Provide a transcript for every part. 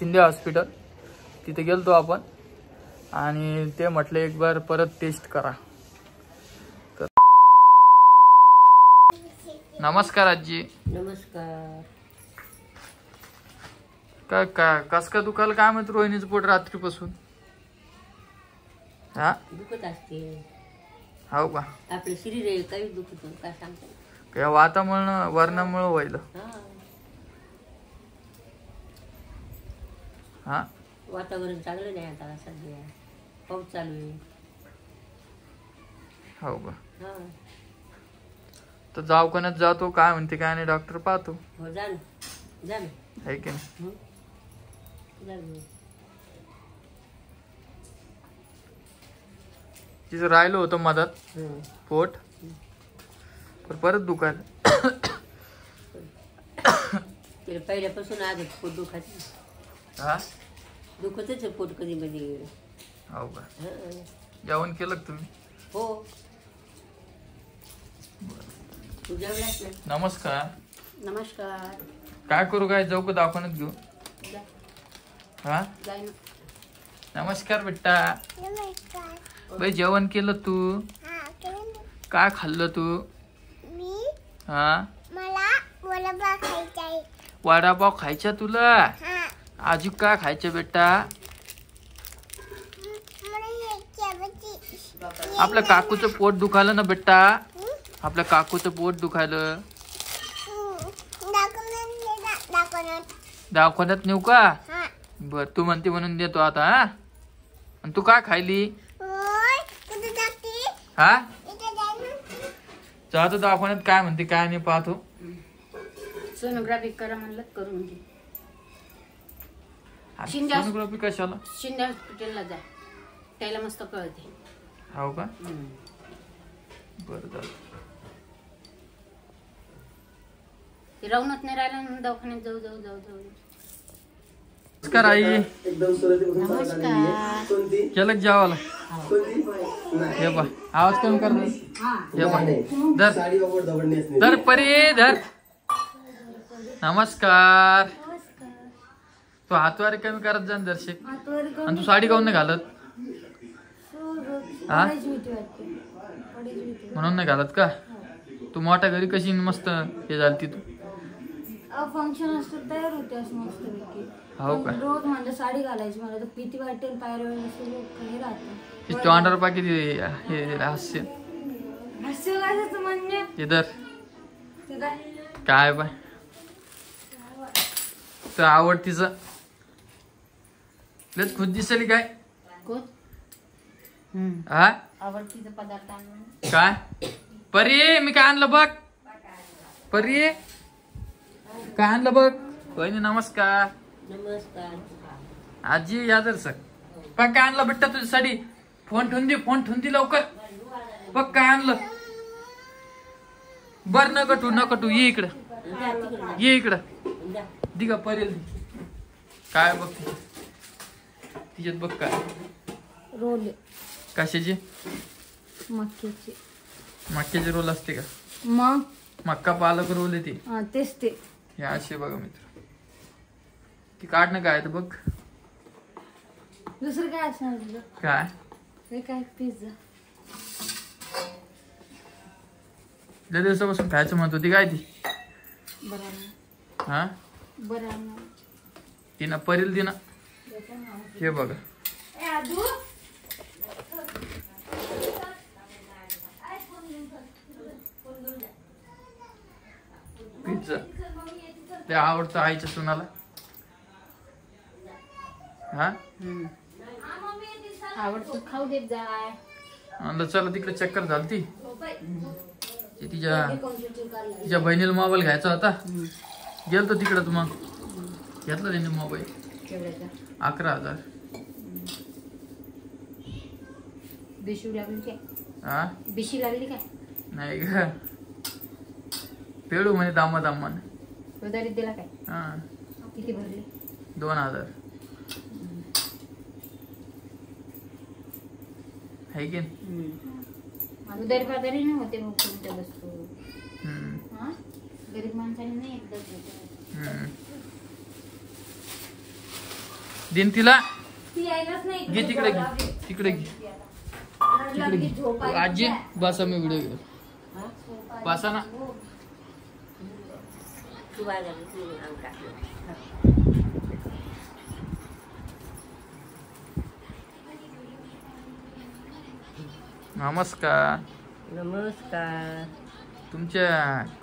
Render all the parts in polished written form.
Shinde hospital तिथे गेलतो आपण आणि ते म्हटले एक बार परत टेस्ट करा. तर नमस्कार आजी. नमस्कार. काय कस का दुखायला काय म्हणत रोहिणीचं पोट रात्रीपासून? हा दुखत असते. हो का? आपलं शरीर आहे काही दुखत काय सांगतो. या वातावरण वर्णामुळे व्हायला. हा वातावरण चांगलं नाही आता सध्या. पाऊस चालू आहे. हो का? हा तर दवाखान्यात जातो काय म्हणते काय नाही डॉक्टर पाहतो. हो जा ना जा ना. आहे की नाही? जा ना. तिचं राहिलं होतं मधात पोट पण परत दुखायला. तिला पहिल्यापासून आजच पोट दुखायचं. हा दुखतच पोट कधी मध्ये. हो का? जेवण केलं का तुम्ही? हो. तू जेवलास ना? नमस्कार. नमस्कार. काय करू काय जाऊ का दवाखान्यात घेऊ? हा जाय ना. नमस्कार बेटा. बाई जेवण केलं तू? काय खाल्लं तू? हा मला वडापाव खायचा आहे. वडापाव खायचा तुला? आजू काय खायचं बेटा? आपल्या काकूचं पोट दुखायलं ना बेटा. आपल्या काकूचं पोट दुखायलं. दवाखान्यात नेऊ का? बर तू म्हणते म्हणून देतो आता. हा आणि तू काय खायली? हा जातो दवाखान्यात काय म्हणते काय नाही पाहतो. सोनोग्राफी करा म्हणलं करून घे. सोनोग्राफी कशाला? शिंदे हॉस्पिटलला जा. त्याला मस्त कळते. हो का? बरं झालं. ते राहूनच नाही राहिलं म्हणून दवाखान्यात जाऊ जाऊ जाऊ जाऊ. नमस्कार आई. नमस्कार. केलं जेवायला? हे बा आवाज कमी कर. हे बा धर धर परी धर. नमस्कार. तू हातवारी कमी करत जा दर्शक. आणि तू साडी काऊन नाही घालत? हा म्हणून नाही घालत का? तू मोठ्या घरी कशी मस्त हे झालती तू. फंक्शन असतं तयार होते असं मस्त. हो का? रोज म्हणजे साडी घालायची. मला तर भीती वाटेल पायऱ्या हे राहतं. तोंडावर पाकी हे हास्य हास्य घालायचं म्हणजे इधर काय बाय तर आवडतीच लच खुद दिसली काय? हा आवडतीचा पदार्थ आणून काय? परी मी काय आणलं बघ. परी काय आणलं बघ. वहिनी नमस्कार. नमस्कार. आजी या तर सर पण काय आणलं बेटा तुझ्यासाठी? फोन ठेवून दे. फोन ठेवून दे लवकर. बघ काय आणलं. बर नको तू ये इकडं. ये इकडं दिगा परेल. काय बघ तिच्यात बघ काय रोल. कशाची? मक्याची. मक्याची रोल असते का? मग मक्का पालक रोल आहे ती. तेच ते. हे असे बघा मित्र. ती काढणं काय तर बघ. दुसरं काय असणार तुझं? काय हे काय पिझ्झा. लय दिवसापासून खायचं म्हणत होती काय ती? बरं हा बरं तिनं परील तिनं. हे बघा पिझ्झा ते आवडतं आईच्या सुनाला. हा आवडतं खाऊ देत जाय. म्हणलं चला तिकडे चक्कर झालती. तिच्या बहिणीला मोबाईल घ्यायचा होता. गेलतो तिकडं. मग घेतला त्यांनी मोबाईल. 11,000. बिशी लागली काय? हा बिशी लागली काय? नाही का पेडू म्हणे दामाने. उधारीत दिला काय? हा किती भरले? 2,000 है की उधारी पाधारी नाही होते मग कोणत्या वस्तू. गरीब माणसाने नाही एकदाच. दिन तिला ती यायलाच नाही घे तिकडे घे तिकडे घे तिकडे घे आजी बसा मी व्हिडिओ घेतो बसा ना नमस्कार नमस्कार. तुमच्या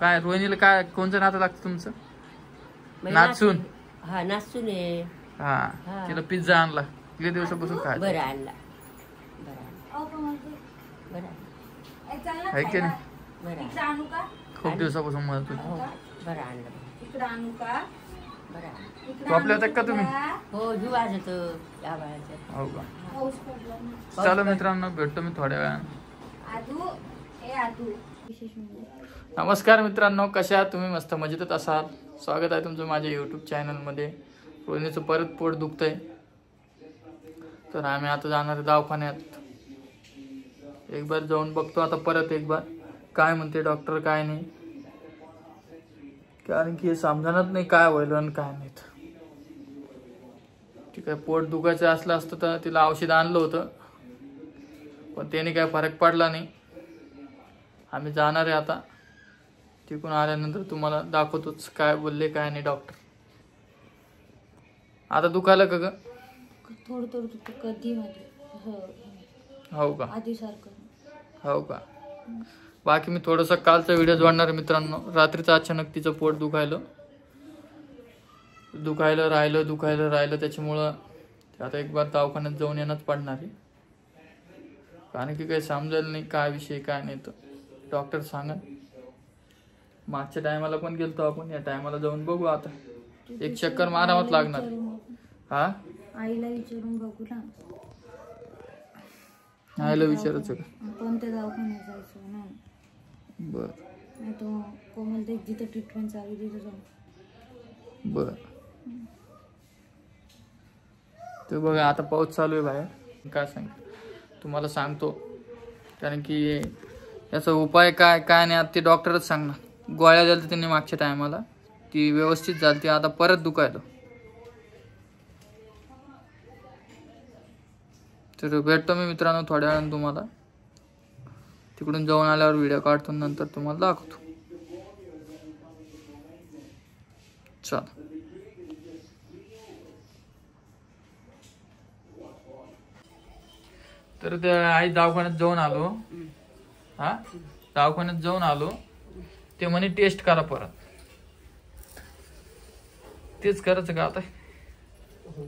काय रोहिणीला काय कोणतं नातं लागतं तुमचं नाचून हा नाचून आहे. हा तिला पिझ्झा आणला किती दिवसापासून काय बरं आणला आहे की नाही बरं आणू का खूप दिवसापासून म्हणत होती. हो बरं आणलं. इकडे आणू का बरं तो आपल्या का तुम्ही हो जीव वाजतो या बाळाचं. हो का पाऊस पडला ना. चला मित्रांनो भेटतो मी थोड्या वेळानं. आदू ए आदू विशेष म्हणजे नमस्कार मित्रांनो कशा आहात तुम्ही मस्त मजेतच असाल स्वागत आहे तुमचं माझ्या यूट्यूब चॅनलमध्ये. रोहिणीचं परत पोट दुखतंय तर आम्ही आता जाणार आहे दवाखान्यात. एक बार जाऊन बघतो आता परत एक बार काय म्हणते डॉक्टर काय नाही कारण की हे समजणार नाही काय व्हायला आणि काय नाही. ठीक आहे पोट दुखायचं असलं असतं तर तिला औषध आणलं होतं पण त्याने काय फरक पडला नाही. आम्ही जाणार आहे आता तिकडून आल्यानंतर तुम्हाला दाखवतोच काय बोलले काय नाही डॉक्टर. आता दुखायला का ग थोडं थोडं दुखतं कधी मध्ये हो का आधी सारखं. हो का बाकी मी थोडंसं कालचा व्हिडिओ जोडणार आहे मित्रांनो. रात्रीचं अचानक तिचं पोट दुखायला राहिलं त्याच्यामुळं आता एक बार दवाखान्यात जाऊन येणंच पडणार आहे कारण की काही समजेल नाही काय विषय काय नाही तर डॉक्टर सांगा. मागच्या टायमाला पण गेलतो आपण या टायमाला जाऊन बघू आता एक चक्कर मारावंच लागणार. हा आईला विचारून बघू ना. आईला विचारायचं का कोणत्या दवाखान्यात जायचं ना. बर नाही तो कोमल ते जिथं ट्रीटमेंट चालू तिथं जाऊ. बर ते बघा आता पाऊस चालू आहे बाहेर काय सांग तुम्हाला सांगतो कारण की याचा उपाय काय काय नाही आता ते डॉक्टरच सांगणार. गोळ्या द्याल त्यांनी मागच्या टायमाला ती व्यवस्थित झाली ती आता परत दुखायला. तर भेटतो मी मित्रांनो थोड्या वेळानं तुम्हाला तिकडून जाऊन आल्यावर व्हिडिओ काढतो नंतर तुम्हाला दाखवतो. चला तर त्या आई दवाखान्यात जाऊन आलो. हा दवाखान्यात जाऊन आलो ते म्हणे टेस्ट करा परत तेच करायचं का आता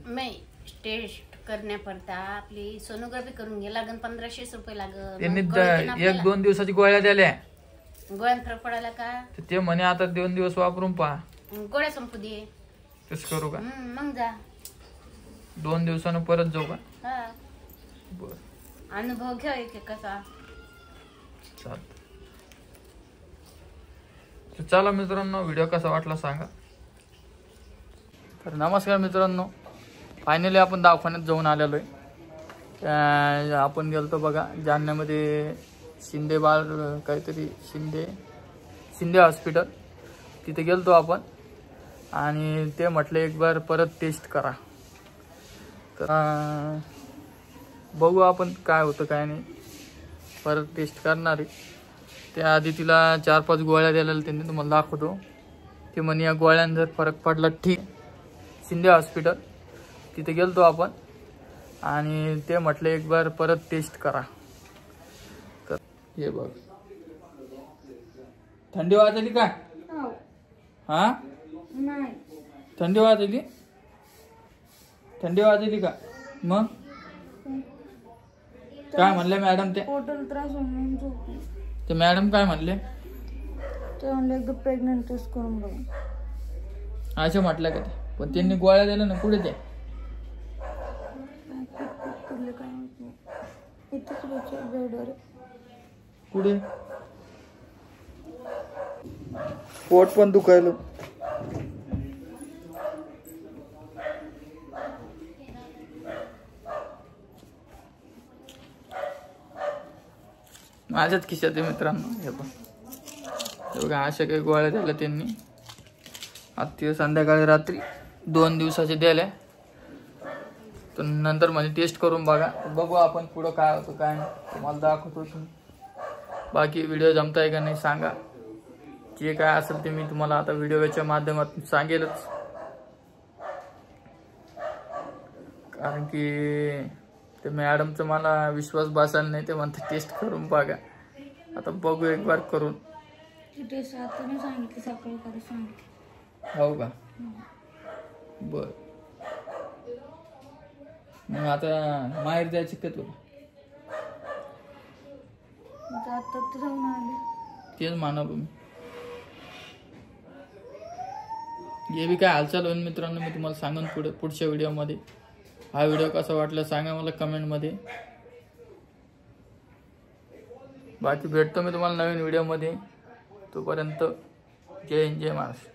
नाही टेस्ट करण्याकरता आपली सोनोग्राफी करून घे लागन 1500 रुपये लागन. त्यांनी 1-2 दिवसाची गोळ्या दिल्या गोळ्यात फरक पडायला का ते म्हणे आता 2 दिवस वापरून पहा. गोळ्या संपू दे तेच करू का मग जा 2 दिवसानं परत जाऊ का. हा बर अनुभव घ्या एक कसा चालत. चला मित्रांनो व्हिडिओ कसा वाटला सांगा. तर नमस्कार मित्रांनो फायनली आपण दवाखान्यात जाऊन आलेलो आहे. आपण गेलतो बघा जालन्यामध्ये शिंदे बाळ काहीतरी शिंदे हॉस्पिटल तिथे गेलतो आपण आणि ते म्हटले एक बार परत टेस्ट करा. तर बघू आपण काय होतं काय नाही परत टेस्ट करणार आहे. त्याआधी तिला 4-5 गोळ्या द्यायला त्यांनी तुम्हाला दाखवतो. ते म्हणे या गोळ्यांनी जर फरक पडला ठीक. शिंदे हॉस्पिटल तिथे गेलतो आपण आणि ते म्हटले एक बार परत टेस्ट करा. तर हे बघ थंडी वाजली का हा नाही थंडी वाजली का मग काय म्हणले मॅडम ते पोटाला त्रास होऊन झोपली. ते मॅडम काय म्हणले ते म्हणले एकदा प्रेग्नंट टेस्ट करून बघा असं म्हटलं का ते पण त्यांनी गोळ्या दिल्या ना कुठे ते काय इथेच बेडवर पुढे पोट पण दुखायला. माझ्याच खिशात आहे मित्रांनो हे बघा अशा काही गोळ्या दिल्या त्यांनी. आता संध्याकाळी रात्री 2 दिवसाचे द्यायला तर नंतर म्हणजे टेस्ट करून बघा. बघू आपण पुढं काय होतं काय नाही, तुम्हाला दाखवतो. बाकी व्हिडिओ जमताय का नाही सांगा. जे काय असेल ते मी तुम्हाला आता व्हिडिओच्या माध्यमातून सांगेलच, कारण की ते मॅडमचं मला विश्वास बसायला नाही. ते म्हणते टेस्ट करून बघा. आता बघू एक बार करून. टेस्ट आता नाही सांगितली, सकाळी कधी सांगितली. हो का? बर. मग आता माहेर जायची का तुला? आता तर जाऊन आले. तेच मानव मी. हे बी काय हालचाल होईल मित्रांनो, मी तुम्हाला सांगून पुढच्या व्हिडिओमध्ये. हा व्हिडिओ कसा वाटला सांगा मला कमेंटमध्ये. बाकी भेटतो मी तुम्हाला नवीन व्हिडिओमध्ये. तोपर्यंत जय हिंद जय महाराष्ट्र.